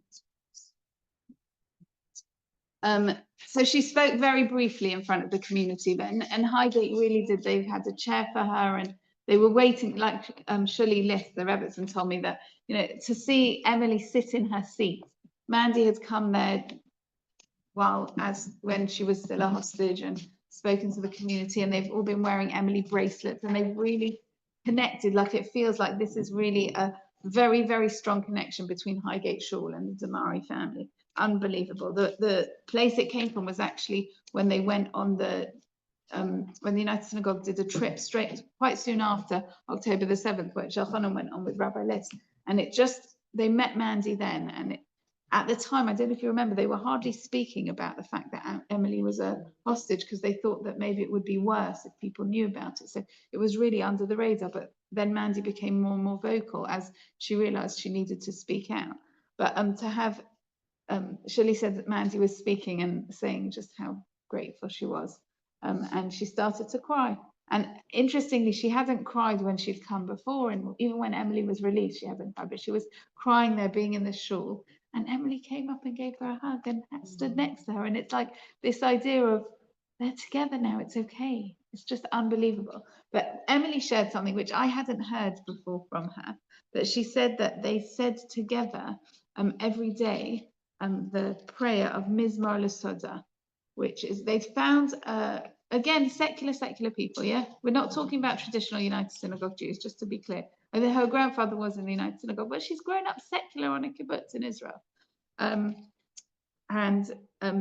So she spoke very briefly in front of the community then, and Highgate really did. They had a chair for her, and they were waiting. Like Shuli List, the Rebbetzen, told me that, you know, to see Emily sit in her seat. Mandy had come there when she was still a hostage and spoken to the community, and they've all been wearing Emily bracelets, and they've really connected. Like, it feels like this is really a very, very strong connection between Highgate Shul and the Damari family. Unbelievable. The place it came from was actually when they went on when the United Synagogue did a trip quite soon after October the 7th, which Jacqueline went on with Rabbi List, and they met Mandy then, and at the time, I don't know if you remember, they were hardly speaking about the fact that Emily was a hostage, because they thought that maybe it would be worse if people knew about it. So it was really under the radar. But then Mandy became more and more vocal as she realized she needed to speak out. But to have, Shirley said that Mandy was speaking and saying just how grateful she was. And she started to cry. And interestingly, she hadn't cried when she'd come before. And even when Emily was released, she hadn't cried, but she was crying there being in the shul. And Emily came up and gave her a hug and stood next to her. And it's like this idea of they're together now. It's okay. It's just unbelievable. But Emily shared something which I hadn't heard before from her, that she said that they said together every day the prayer of Mizmor L'Soda, which is, they'd found, again, secular people, yeah? We're not talking about traditional United Synagogue Jews, just to be clear. And her grandfather was in the United Synagogue, but she's grown up secular on a kibbutz in Israel.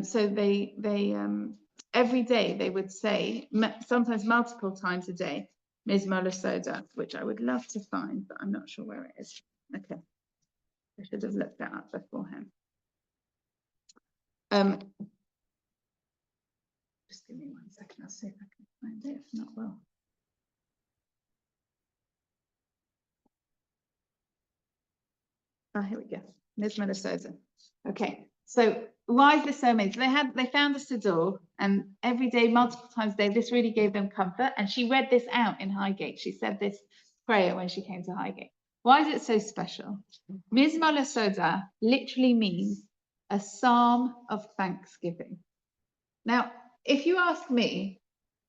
So they every day they would say, sometimes multiple times a day, Mizmor L'Soda, which I would love to find, but I'm not sure where it is. Okay, I should have looked that up beforehand. Just give me 1 second, I'll see if I can find it. If not, well. Here we go. Mizmor L'Soda. Okay, so why is this so amazing? They found a siddur, and every day, multiple times a day, this really gave them comfort. And she read this out in Highgate. She said this prayer when she came to Highgate. Why is it so special? Mizmor L'Soda literally means a psalm of thanksgiving. Now, if you ask me,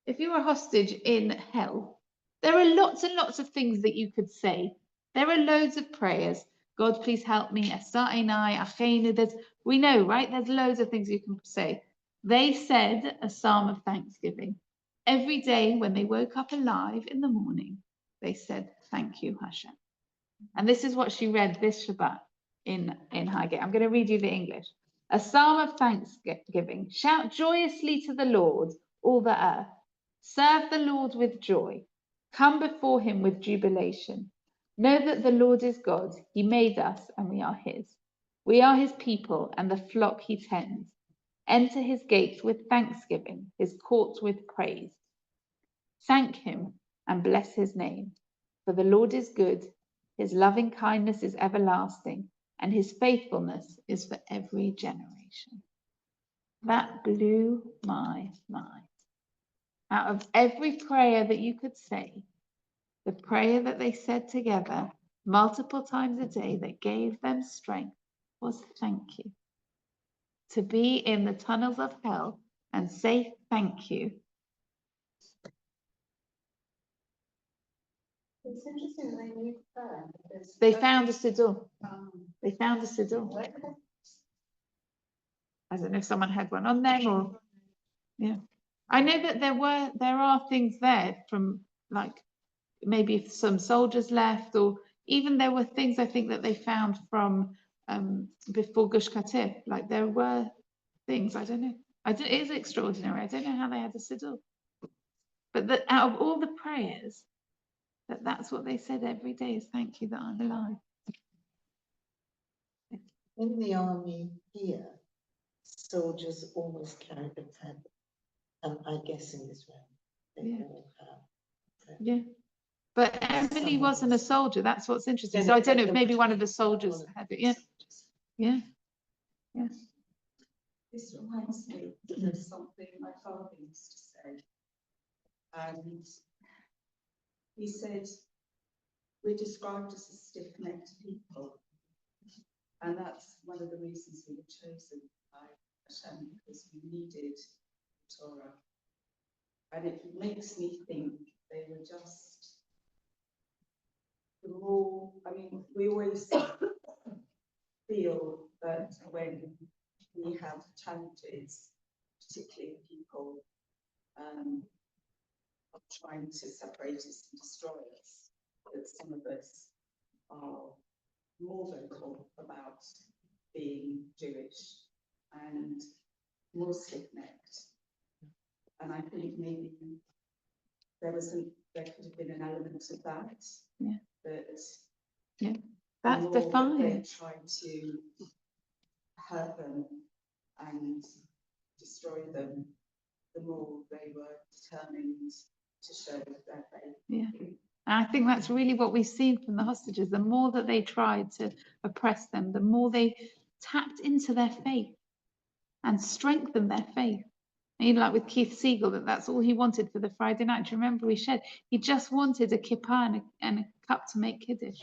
if you were a hostage in hell, there are lots and lots of things that you could say. There are loads of prayers. God, please help me. We know, right? There's loads of things you can say. They said a psalm of thanksgiving. Every day when they woke up alive in the morning, they said, thank you, Hashem. And this is what she read this Shabbat in Highgate. I'm going to read you the English. A psalm of thanksgiving. Shout joyously to the Lord, all the earth. Serve the Lord with joy. Come before him with jubilation. Know that the Lord is God. He made us and we are his. We are his people and the flock he tends. Enter his gates with thanksgiving, his courts with praise. Thank him and bless his name. For the Lord is good. His loving kindness is everlasting, and his faithfulness is for every generation. That blew my mind. Out of every prayer that you could say, the prayer that they said together multiple times a day that gave them strength was thank you. To be in the tunnels of hell and say thank you. It's interesting they knew prayer. They found a siddur. They found a siddur. I don't know if someone had one on them or, yeah. I know that there are things there from, like, maybe if some soldiers left, or even there were things I think that they found from before Gush Katif. Like, there were things, I don't know. It is extraordinary. I don't know how they had a siddur. But out of all the prayers, that's what they said every day is thank you that I'm alive. In the army here, soldiers always carried a pen, and I guess in Israel they all have. Yeah. But Emily wasn't a soldier. That's what's interesting. So I don't know if maybe one of the soldiers had it. Yeah. Yeah. Yeah. This reminds me of something my father used to say. And he said, we're described as a stiff-necked people. And that's one of the reasons we were chosen by Hashem, because we needed Torah. And it makes me think they were just the more, I mean, we always feel that when we have challenges, particularly people are trying to separate us and destroy us, that some of us are more vocal about being Jewish and more stiff-necked. And I think maybe there could have been an element of that. Yeah. That That's the more that they defiant. tried to hurt them and destroy them, the more they were determined to show their faith. Yeah. And I think that's really what we've seen from the hostages. The more that they tried to oppress them, the more they tapped into their faith and strengthened their faith. And even like with Keith Siegel, that's all he wanted for the Friday night. Do you remember we shared? He just wanted a kippah and a cup to make Kiddush.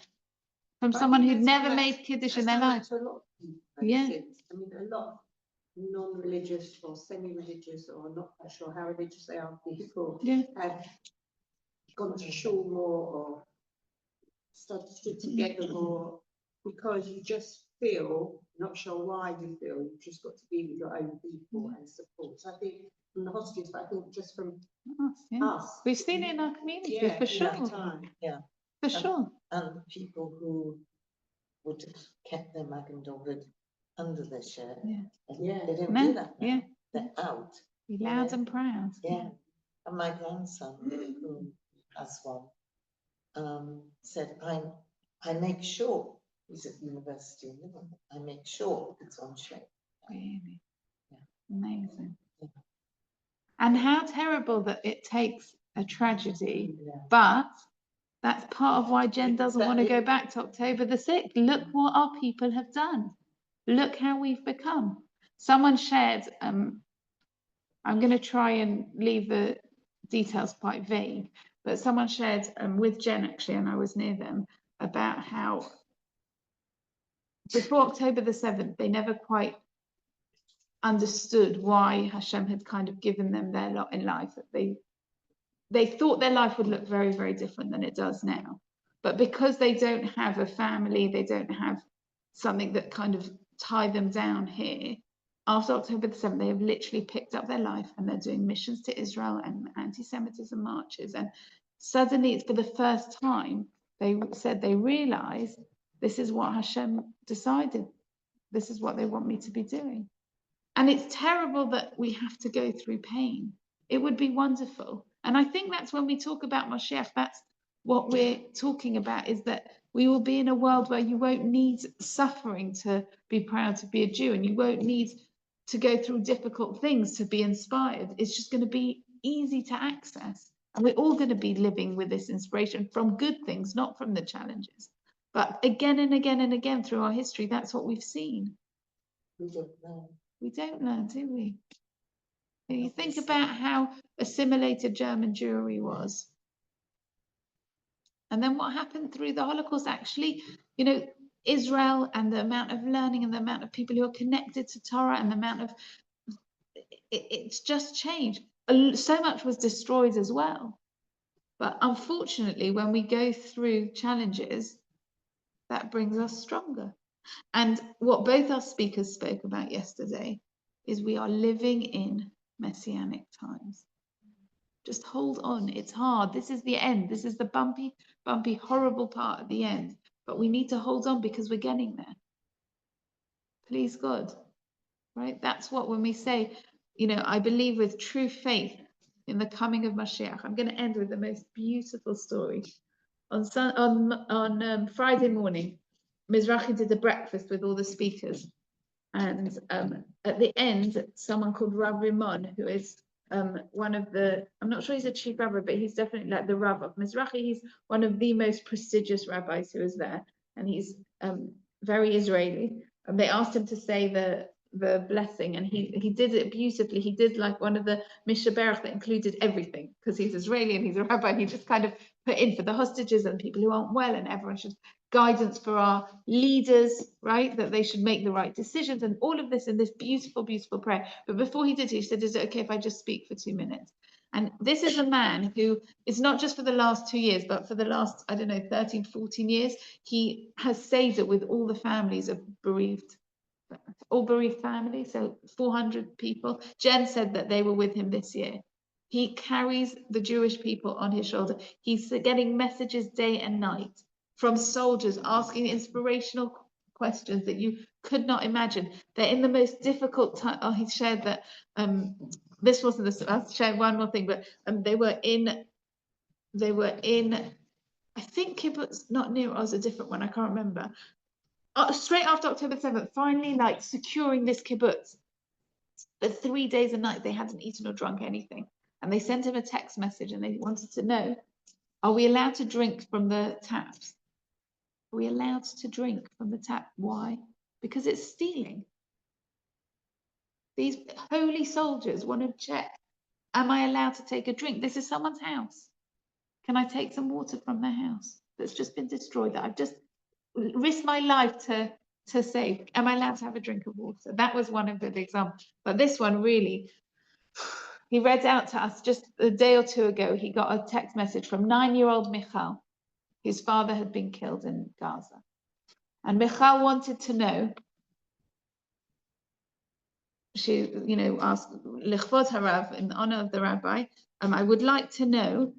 From someone who'd never made Kiddush in their life. To a lot of people, Yeah. since. I mean, a lot of non-religious or semi-religious or not quite sure how religious they are people Yeah. have gone to Shul more or stood together more because you just feel, not sure why you feel, you've just got to be with your own people and support. So I think from the hostages, but I think just from us. We've seen it in our community, Yeah, for in sure. that time. For sure. And people who would have kept their Magen David under their shirt. Yeah. And Yeah. they don't No, do that now. yeah. They're out. Be loud Yeah. and proud. Yeah. And my grandson, who has one, said, I make sure, he's at university in Liverpool, I make sure it's on shape. Really. Yeah. Amazing. Yeah. And how terrible that it takes a tragedy, Yeah. but that's part of why Jen doesn't want to go back to October the 6th. Look what our people have done. Look how we've become. Someone shared, I'm going to try and leave the details quite vague, but someone shared with Jen actually, and I was near them, about how before October the 7th, they never quite understood why Hashem had kind of given them their lot in life. That they thought their life would look very, very different than it does now. But because they don't have a family, they don't have something that kind of tie them down here, after October the 7th, they have literally picked up their life and they're doing missions to Israel and anti-Semitism marches. And suddenly, it's for the first time, they said they realized this is what Hashem decided. This is what they want me to be doing. And it's terrible that we have to go through pain. It would be wonderful. And I think that's when we talk about Mashiach, that's what we're talking about, is that we will be in a world where you won't need suffering to be proud to be a Jew, and you won't need to go through difficult things to be inspired. It's just going to be easy to access. And we're all going to be living with this inspiration from good things, not from the challenges. But again and again and again through our history, that's what we've seen. We don't know. We don't learn, do we? You think about how assimilated German Jewry was. And then what happened through the Holocaust, actually, you know, Israel and the amount of learning and the amount of people who are connected to Torah and the amount of, it's just changed. So much was destroyed as well. But unfortunately, when we go through challenges, that brings us stronger. And what both our speakers spoke about yesterday is we are living in messianic times. Just hold on. It's hard. This is the end. This is the bumpy, horrible part at the end. But we need to hold on because we're getting there. Please God. Right? That's what when we say, you know, I believe with true faith in the coming of Mashiach. I'm going to end with the most beautiful story. On Friday morning, Mizrahi did a breakfast with all the speakers. And at the end, someone called Rav Rimon, who is one of the, I'm not sure he's a chief rabbi, but he's definitely like the Rav of Mizrahi. He's one of the most prestigious rabbis who is there. And he's very Israeli. And they asked him to say the blessing, and he did it beautifully. He did like one of the mishaberach that included everything, because he's Israeli and he's a rabbi, and he just kind of put in for the hostages and people who aren't well, and everyone should guidance for our leaders, right, that they should make the right decisions, and all of this in this beautiful prayer. But before he did, he said, is it okay if I just speak for 2 minutes? And this is a man who is not just for the last 2 years, but for the last, I don't know, 13, 14 years, he has saved it with all the families of all bereaved families, so 400 people. Jen said that they were with him this year. He carries the Jewish people on his shoulder. He's getting messages day and night from soldiers asking inspirational questions that you could not imagine. They're in the most difficult time. Oh, he shared that this wasn't the, I'll share one more thing, but they were in, I think kibbutz, not near Oz, a different one, I can't remember. Straight after October 7th, finally like securing this kibbutz. But 3 days and nights they hadn't eaten or drunk anything. And they sent him a text message and they wanted to know, are we allowed to drink from the taps? Are we allowed to drink from the tap? Why? Because it's stealing. These holy soldiers want to check, am I allowed to take a drink? This is someone's house. Can I take some water from their house that's just been destroyed, that I've just risked my life to save? Am I allowed to have a drink of water? That was one of the examples. But this one really, he read out to us just a day or two ago. He got a text message from 9-year-old Michal. His father had been killed in Gaza. And Michal wanted to know, she, asked Lichvod Harav, in honor of the rabbi, I would like to know,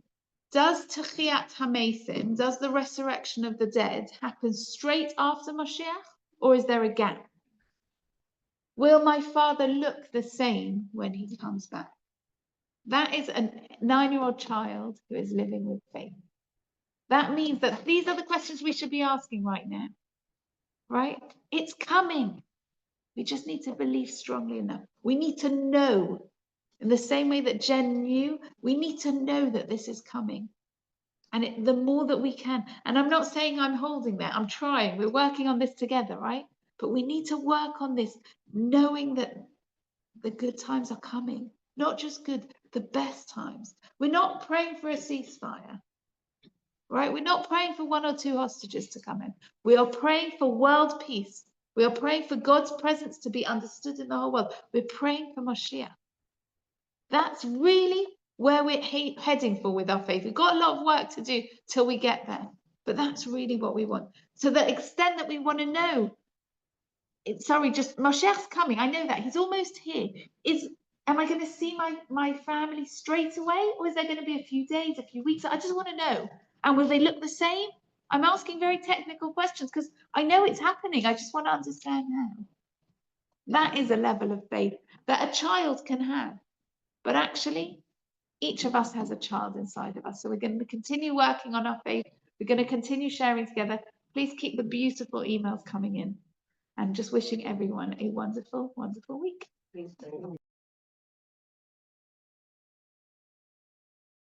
does Techiyat HaMesim, does the resurrection of the dead happen straight after Moshiach, or is there a gap? Will my father look the same when he comes back? That is a 9-year-old child who is living with faith. That means that these are the questions we should be asking right now, right? It's coming. We just need to believe strongly enough. We need to know, in the same way that Jen knew, we need to know that this is coming. And the more that we can, and I'm not saying I'm holding that, I'm trying, we're working on this together, right? But we need to work on this, knowing that the good times are coming, not just good, the best times. We're not praying for a ceasefire, right? We're not praying for 1 or 2 hostages to come in. We are praying for world peace. We are praying for God's presence to be understood in the whole world. We're praying for Moshiach. That's really where we're heading for with our faith. We've got a lot of work to do till we get there, but that's really what we want. To the extent that we want to know, just Moshiach's coming. I know that he's almost here. Am I going to see my family straight away, or is there going to be a few days, a few weeks? I just want to know. And will they look the same? I'm asking very technical questions because I know it's happening. I just want to understand how. That is a level of faith that a child can have. But actually, each of us has a child inside of us. So we're going to continue working on our faith. We're going to continue sharing together. Please keep the beautiful emails coming in. And just wishing everyone a wonderful, wonderful week.